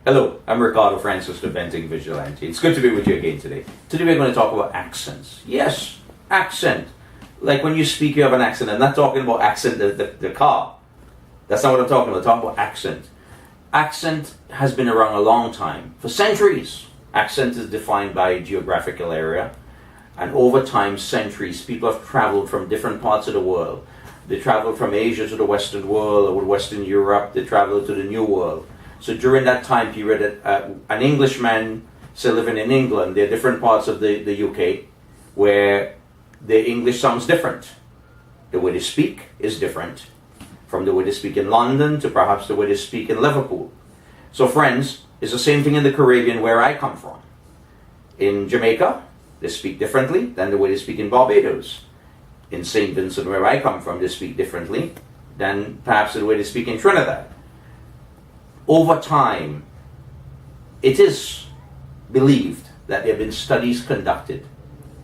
Hello, I'm Ricardo Francis, the Venting Vigilante. It's good to be with you again today. Today we're going to talk about accents. Yes, accent. Like when you speak, you have an accent. I'm not talking about accent, the car. That's not what I'm talking about. I'm talking about accent. Accent has been around a long time. For centuries, accent is defined by a geographical area. And over time, centuries, people have traveled from different parts of the world. They traveled from Asia to the Western world, or Western Europe. They traveled to the New World. So during that time period, an Englishman, say living in England, there are different parts of the UK where the English sounds different. The way they speak is different from the way they speak in London to perhaps the way they speak in Liverpool. So friends, it's the same thing in the Caribbean where I come from. In Jamaica, they speak differently than the way they speak in Barbados. In St. Vincent, where I come from, they speak differently than perhaps the way they speak in Trinidad. Over time, it is believed that there have been studies conducted.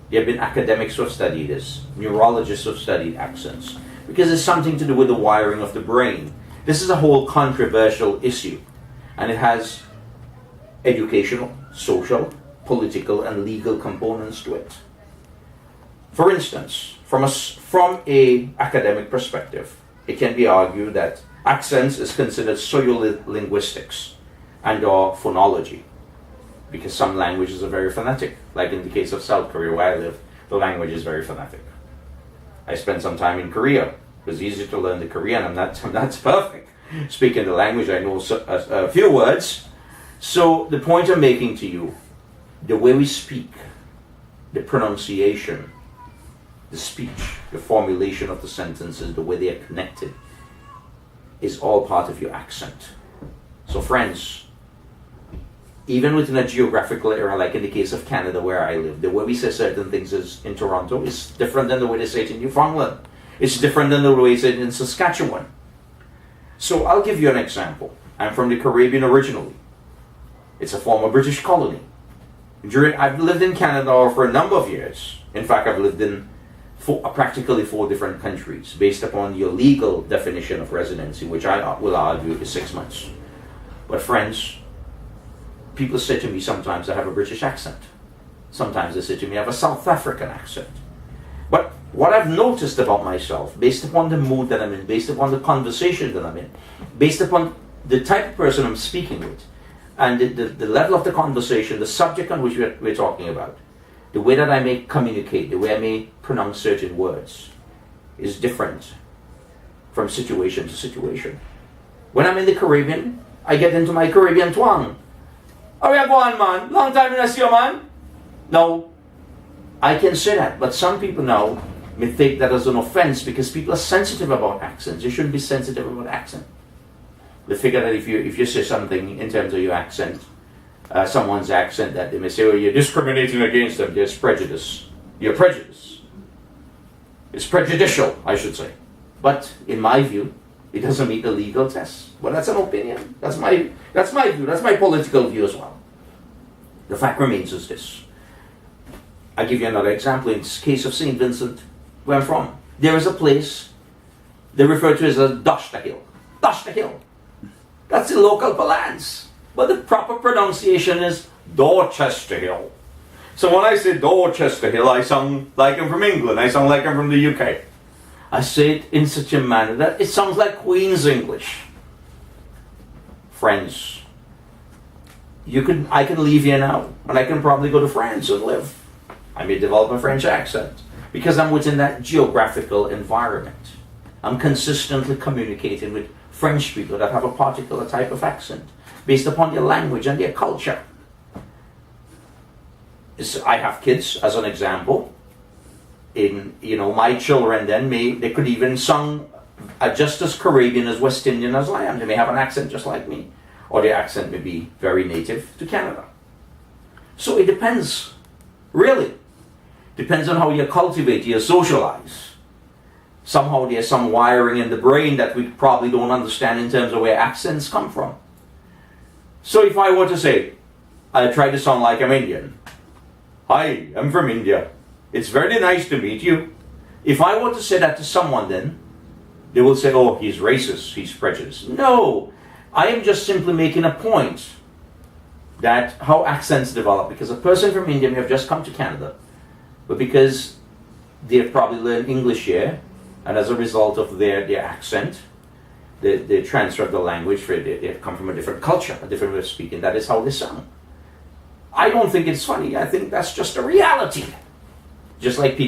There have been academics who have studied this, neurologists who have studied accents, because it's something to do with the wiring of the brain. This is a whole controversial issue, and it has educational, social, political, and legal components to it. For instance, from a academic perspective, it can be argued that accents is considered sociolinguistics and or phonology, because some languages are very phonetic. Like in the case of South Korea where I live, the language is very phonetic. I spent some time in Korea. It was easy to learn the Korean. I'm not perfect speaking the language. I know a few words. So the point I'm making to you, the way we speak, the pronunciation, the speech, the formulation of the sentences, the way they are connected, is all part of your accent. So friends, even within a geographical area, like in the case of Canada where I live, the way we say certain things is in Toronto is different than the way they say it in Newfoundland. It's different than the way they say it in Saskatchewan. So I'll give you an example. I'm from the Caribbean originally. It's a former British colony. I've lived in Canada for a number of years. In fact, I've lived in practically 4 different countries based upon your legal definition of residency, which I will argue is 6 months. But friends, people say to me sometimes I have a British accent. Sometimes they say to me I have a South African accent. But what I've noticed about myself, based upon the mood that I'm in, based upon the conversation that I'm in, based upon the type of person I'm speaking with, and the level of the conversation, the subject on which we're talking about, the way that I may communicate, the way I may pronounce certain words is different from situation to situation. When I'm in the Caribbean, I get into my Caribbean twang. How you going, man? Long time I see you, man. No, I can say that, but some people now may take that as an offense because people are sensitive about accents. You shouldn't be sensitive about accent. They figure that if you say something in terms of your accent, someone's accent, that they may say, oh, you're discriminating against them, there's prejudice. You're prejudiced. It's prejudicial, I should say. But in my view, it doesn't meet the legal test. But that's an opinion. That's my view. That's my political view as well. The fact remains is this. I'll give you another example. In the case of St. Vincent, where I'm from, there is a place they refer to as a Dosh the Hill. Dosh the Hill. That's the local parlance. But the proper pronunciation is Dorchester Hill. So when I say Dorchester Hill, I sound like I'm from England. I sound like I'm from the UK. I say it in such a manner that it sounds like Queen's English. Friends, I can leave here now, and I can probably go to France and live. I may develop a French accent because I'm within that geographical environment. I'm consistently communicating with French people that have a particular type of accent based upon their language and their culture. I have kids, as an example. My children then they could even sound just as Caribbean as West Indian as I am. They may have an accent just like me, or their accent may be very native to Canada. So it depends, really. Depends on how you cultivate, you socialize. Somehow there's some wiring in the brain that we probably don't understand in terms of where accents come from. So if I were to say, I try to sound like I'm Indian. Hi, I'm from India. It's very nice to meet you. If I were to say that to someone then, they will say, oh, he's racist, he's prejudiced. No, I am just simply making a point that how accents develop, because a person from India may have just come to Canada, but because they've probably learned English here, and as a result of their accent, the transfer of the language, they've come from a different culture, a different way of speaking. That is how they sound. I don't think it's funny. I think that's just a reality. Just like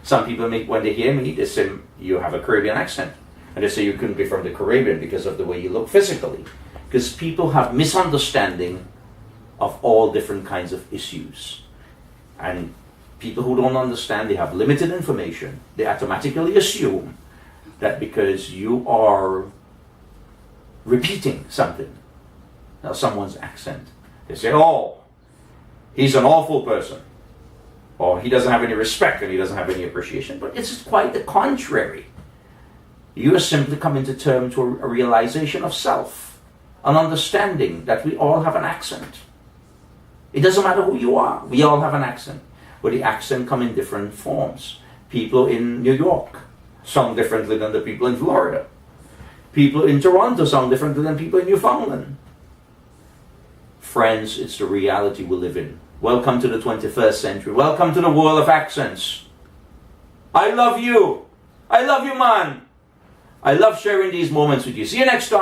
some people make, when they hear me, they say, you have a Caribbean accent. And they say you couldn't be from the Caribbean because of the way you look physically. Because people have misunderstanding of all different kinds of issues. And people who don't understand, they have limited information. They automatically assume that because you are repeating something, now someone's accent, they say, oh, he's an awful person. Or he doesn't have any respect and he doesn't have any appreciation. But it's quite the contrary. You are simply coming to terms to a realization of self, an understanding that we all have an accent. It doesn't matter who you are, we all have an accent. But the accent come in different forms. People in New York sound differently than the people in Florida. People in Toronto sound differently than people in Newfoundland. Friends, it's the reality we live in. Welcome to the 21st century. Welcome to the world of accents. I love you. I love you, man. I love sharing these moments with you. See you next time.